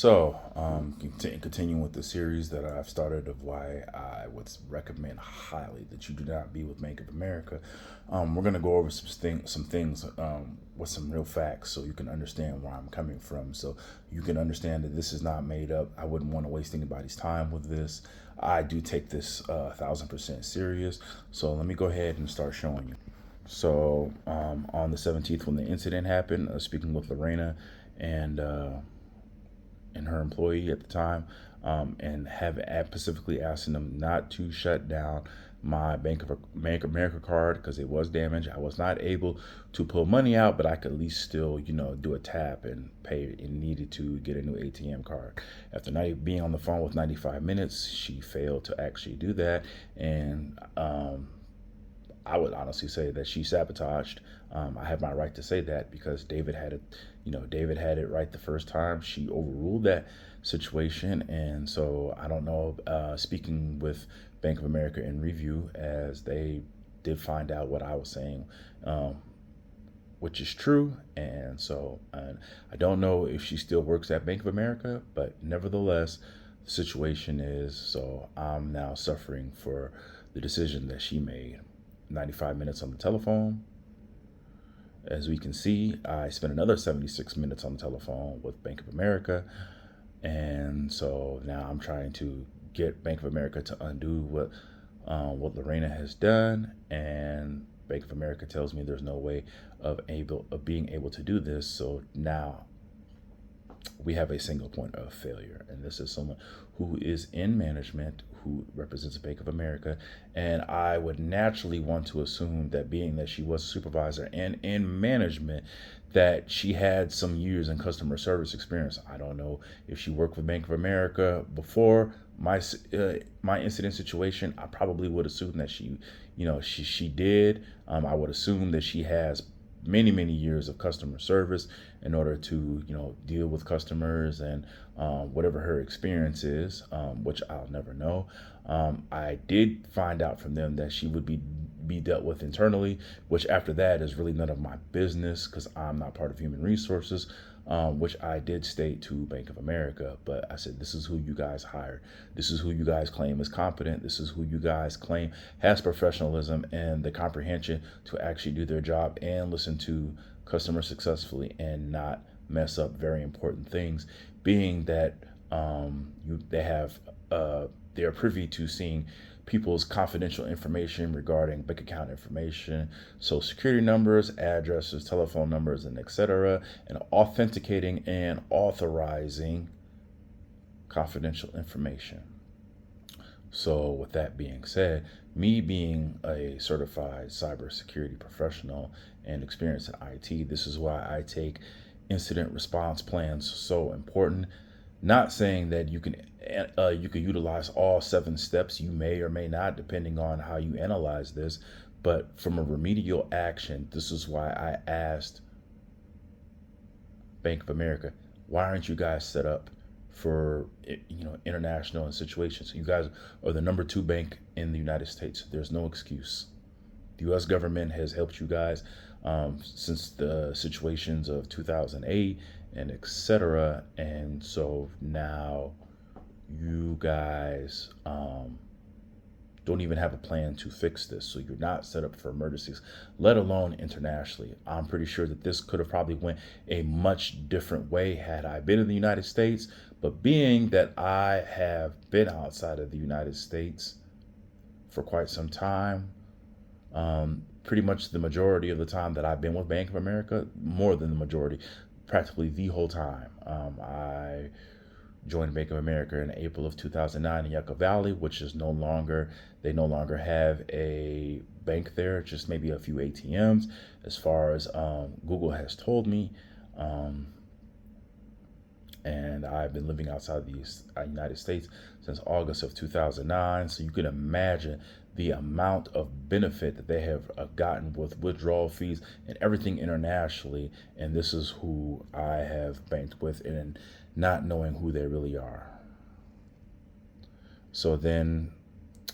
Continuing with the series that I've started of why I would recommend highly that you do not be with Bank of America. We're going to go over some things with some real facts, so you can understand where I'm coming from. So you can understand that this is not made up. I wouldn't want to waste anybody's time with this. I do take this 1,000% serious. So let me go ahead and start showing you. On the 17th, when the incident happened, speaking with Lorena and her employee at the time, and have specifically asking them not to shut down my Bank of America card because it was damaged. I was not able to pull money out, but I could at least still, do a tap and pay and needed to get a new ATM card. After being on the phone with 95 minutes, she failed to actually do that, and I would honestly say that she sabotaged. I have my right to say that because David had it, David had it right the first time. She overruled that situation, and so I don't know. Speaking with Bank of America in review, as they did find out what I was saying, which is true, and I don't know if she still works at Bank of America, but nevertheless, the situation is so I'm now suffering for the decision that she made. 95 minutes on the telephone. As we can see, I spent another 76 minutes on the telephone with Bank of America. And so now I'm trying to get Bank of America to undo what Lorena has done. And Bank of America tells me there's no way of being able to do this. So now we have a single point of failure. And this is someone who is in management, who represents Bank of America. And I would naturally want to assume that being that she was a supervisor and in management, that she had some years in customer service experience. I don't know if she worked with Bank of America before my incident situation. I probably would assume that she did. I would assume that she has many years of customer service in order to deal with customers and whatever her experience is, which I'll never know. I did find out from them that she would be dealt with internally, which after that is really none of my business because I'm not part of human resources, which I did state to Bank of America. But I said, this is who you guys hire. This is who you guys claim is competent. This is who you guys claim has professionalism and the comprehension to actually do their job and listen to customers successfully and not mess up very important things, being that they are privy to seeing people's confidential information regarding bank account information, social security numbers, addresses, telephone numbers, and etc., and authenticating and authorizing confidential information. So with that being said, me being a certified cybersecurity professional and experienced in IT, this is why I take incident response plans so important. Not saying that you can utilize all 7 steps. You may or may not, depending on how you analyze this. But from a remedial action, this is why I asked Bank of America, why aren't you guys set up for international situations? You guys are the number 2 bank in the United States. There's no excuse. The U.S. government has helped you guys since the situations of 2008 and etc. And so now you guys don't even have a plan to fix this. So you're not set up for emergencies, let alone internationally. I'm pretty sure that this could have probably went a much different way had I been in the United States. But being that I have been outside of the United States for quite some time, pretty much the majority of the time that I've been with Bank of America, more than the majority, practically the whole time. I joined Bank of America in April of 2009 in Yucca Valley, which is they no longer have a bank there, just maybe a few ATMs, as far as Google has told me. And I've been living outside the United States since August of 2009. So you can imagine the amount of benefit that they have gotten with withdrawal fees and everything internationally. And this is who I have banked with and not knowing who they really are. So then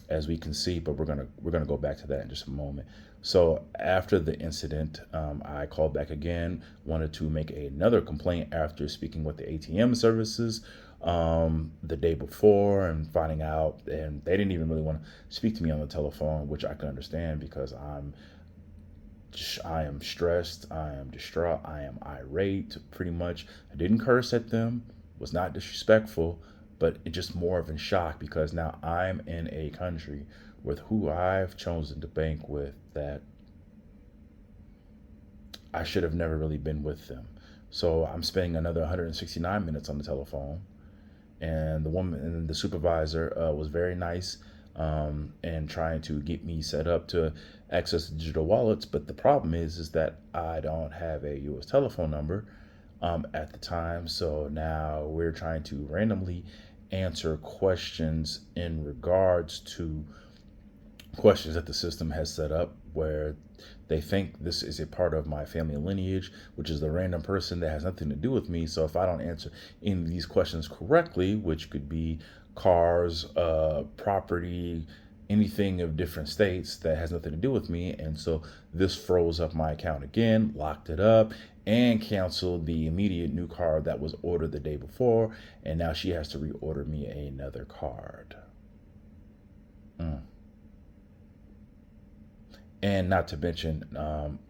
as we can see, but we're gonna go back to that in just a moment. So after the incident, I called back again, wanted to make another complaint after speaking with the ATM services the day before and finding out, and they didn't even really want to speak to me on the telephone, which I can understand because I am stressed, I am distraught, I am irate. Pretty much, I didn't curse at them, was not disrespectful, but it just more of in shock because now I'm in a country with who I've chosen to bank with that I should have never really been with them. So I'm spending another 169 minutes on the telephone, and the supervisor was very nice and trying to get me set up to access digital wallets. But the problem is that I don't have a U.S. telephone number at the time. So now we're trying to randomly answer questions in regards to questions that the system has set up where they think this is a part of my family lineage, which is the random person that has nothing to do with me. So if I don't answer any of these questions correctly, which could be cars, property, anything of different states that has nothing to do with me, and so this froze up my account again, locked it up, and canceled the immediate new card that was ordered the day before, and now she has to reorder me another card. Mm. And not to mention,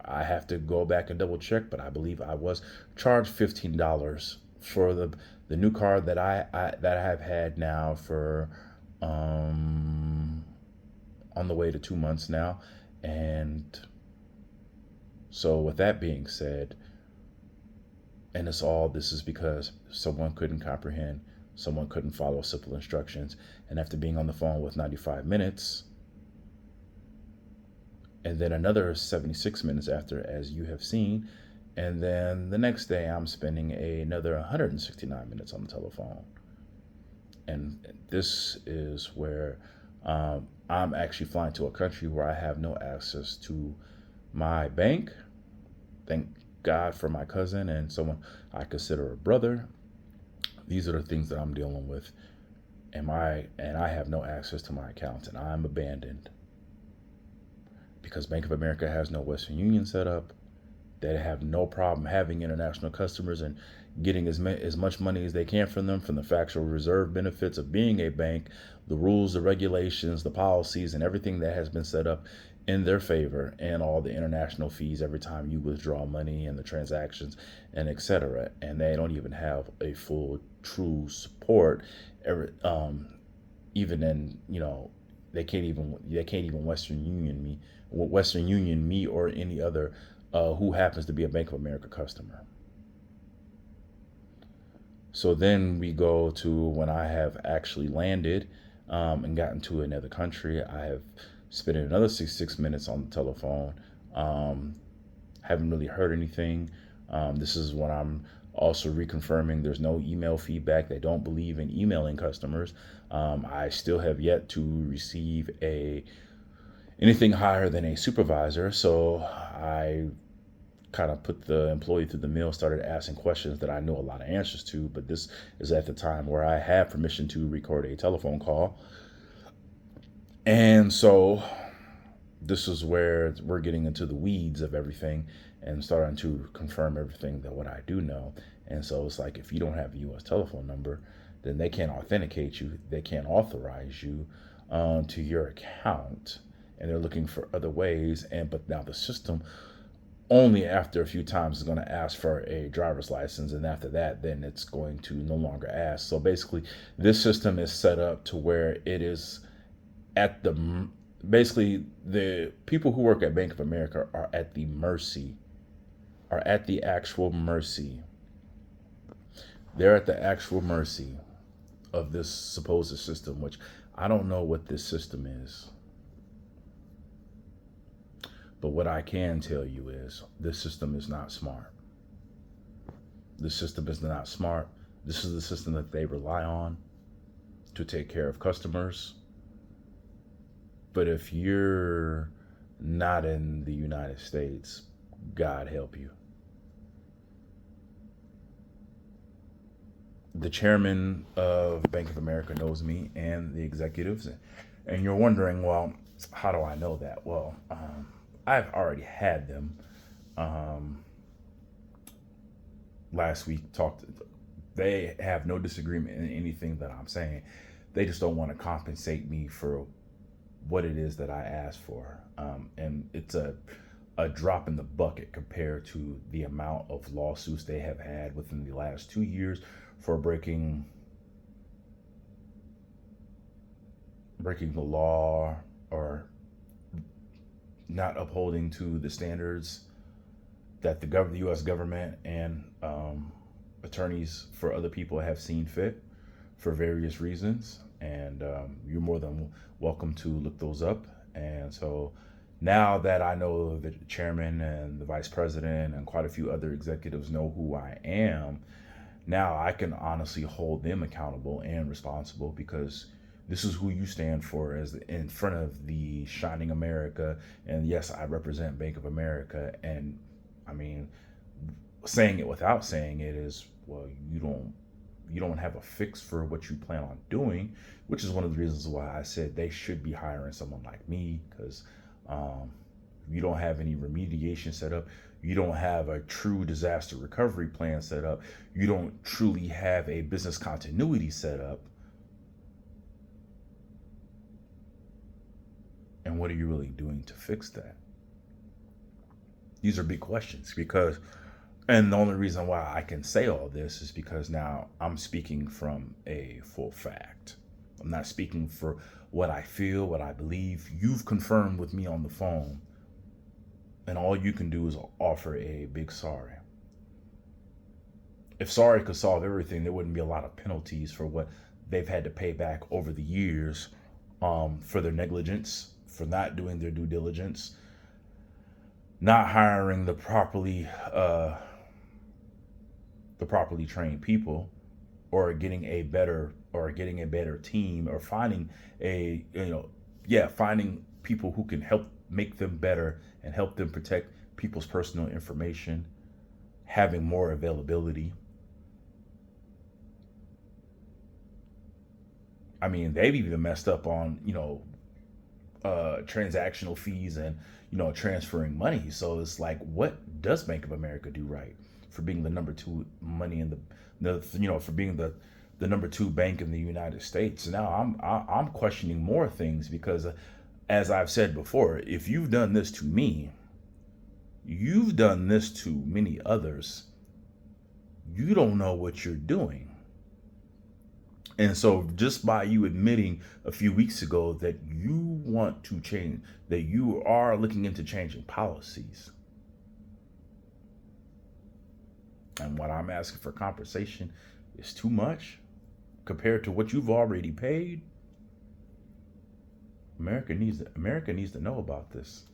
I have to go back and double check, but I believe I was charged $15 for the new card that I have had now for um, on the way to 2 months now. And so, with that being said, and this is because someone couldn't comprehend, someone couldn't follow simple instructions, and after being on the phone with 95 minutes and then another 76 minutes after, as you have seen. And then the next day, I'm spending another 169 minutes on the telephone. And this is where I'm actually flying to a country where I have no access to my bank. Thank God for my cousin and someone I consider a brother. These are the things that I'm dealing with. And I have no access to my accounts, and I'm abandoned because Bank of America has no Western Union set up. They have no problem having international customers and getting as much money as they can from them from the fractional reserve benefits of being a bank, the rules, the regulations, the policies, and everything that has been set up in their favor, and all the international fees every time you withdraw money and the transactions and etc. And they don't even have a full true support even in, they can't even Western Union me or any other who happens to be a Bank of America customer. So then we go to when I have actually landed and gotten to another country. I have spent another 6 minutes on the telephone. Um, haven't really heard anything. This is when I'm also reconfirming there's no email feedback. They don't believe in emailing customers. I still have yet to receive anything higher than a supervisor. So I kind of put the employee through the mill, started asking questions that I know a lot of answers to. But this is at the time where I have permission to record a telephone call. And so this is where we're getting into the weeds of everything and starting to confirm everything that what I do know. And so it's like, if you don't have a U.S. telephone number, then they can't authenticate you. They can't authorize you to your account. And they're looking for other ways. But now the system only after a few times is going to ask for a driver's license, and after that then it's going to no longer ask. So basically this system is set up to where it is at the basically the people who work at Bank of America are at the actual mercy they're at the actual mercy of this supposed system, which I don't know what this system is. But what I can tell you is this system is not smart. This system is not smart. This is the system that they rely on to take care of customers. But if you're not in the United States, God help you. The chairman of Bank of America knows me, and the executives, And you're wondering, well, how do I know that? Well, I've already had them. Um, Last week talked. They have no disagreement in anything that I'm saying. They just don't want to compensate me for what it is that I asked for, and it's a drop in the bucket compared to the amount of lawsuits they have had within the last 2 years for breaking the law or not upholding to the standards that the U.S. government and attorneys for other people have seen fit for various reasons. And you're more than welcome to look those up. And so now that I know the chairman and the vice president and quite a few other executives know who I am, now I can honestly hold them accountable and responsible, because this is who you stand for as in front of the shining America. And yes, I represent Bank of America. And I mean, saying it without saying it is, well, you don't have a fix for what you plan on doing, which is one of the reasons why I said they should be hiring someone like me, because you don't have any remediation set up. You don't have a true disaster recovery plan set up. You don't truly have a business continuity set up. And what are you really doing to fix that? These are big questions, because, and the only reason why I can say all this is because now I'm speaking from a full fact. I'm not speaking for what I feel, what I believe. You've confirmed with me on the phone, and all you can do is offer a big sorry. If sorry could solve everything, there wouldn't be a lot of penalties for what they've had to pay back over the years, for their negligence, for not doing their due diligence, not hiring the properly trained people, or getting a better team, or finding finding people who can help make them better and help them protect people's personal information, having more availability. I mean, they've even messed up on transactional fees and transferring money. So it's like, what does Bank of America do right for being the number two money in for being the number two bank in the United States? Now I'm questioning more things, because as I've said before, if you've done this to me, you've done this to many others. You don't know what you're doing. And so just by you admitting a few weeks ago that you want to change, that you are looking into changing policies, and what I'm asking for compensation is too much compared to what you've already paid, America needs to know about this.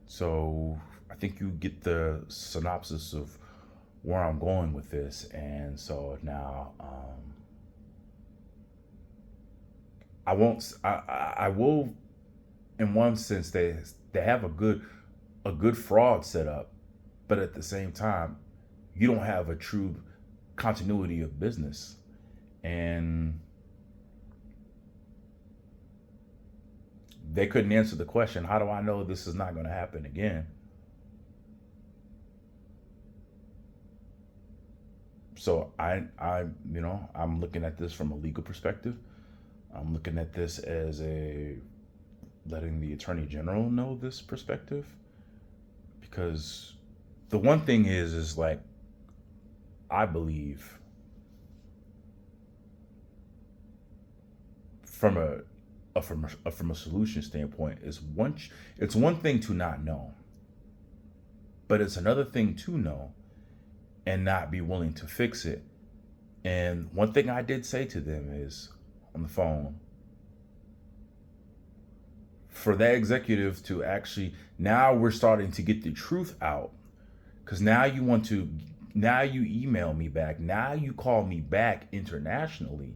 So I think you get the synopsis of where I'm going with this. And so now, I will, in one sense, they have a good fraud set up, but at the same time, you don't have a true continuity of business. And they couldn't answer the question, how do I know this is not going to happen again? So I'm looking at this from a legal perspective. I'm looking at this as letting the attorney general know this perspective, because the one thing is like, I believe from a solution standpoint, it's one thing to not know, but it's another thing to know and not be willing to fix it. And one thing I did say to them is, on the phone, for that executive to actually, now we're starting to get the truth out, because now you email me back, now you call me back internationally,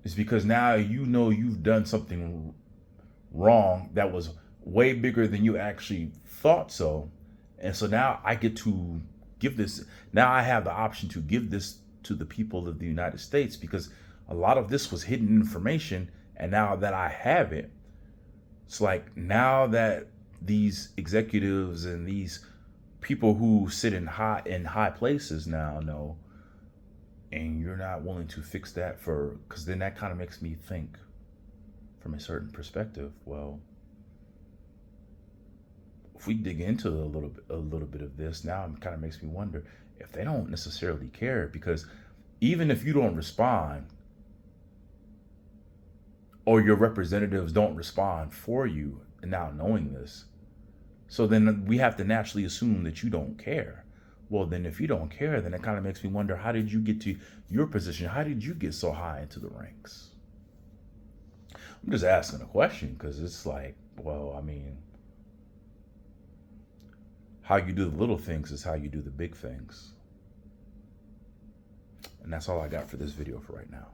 is because now you've done something wrong that was way bigger than you actually thought so. And so now I get to give this, now I have the option to give this to the people of the United States, because a lot of this was hidden information And now that I have it, it's like now that these executives and these people who sit in high places now know, and you're not willing to fix that for, because then that kind of makes me think from a certain perspective. Well, if we dig into a little bit of this now, it kind of makes me wonder if they don't necessarily care, because even if you don't respond or your representatives don't respond for you, and now knowing this, so then we have to naturally assume that you don't care. Well, then if you don't care, then it kind of makes me wonder, how did you get to your position? How did you get so high into the ranks? I'm just asking a question, because it's like, well, I mean, how you do the little things is how you do the big things. And that's all I got for this video for right now.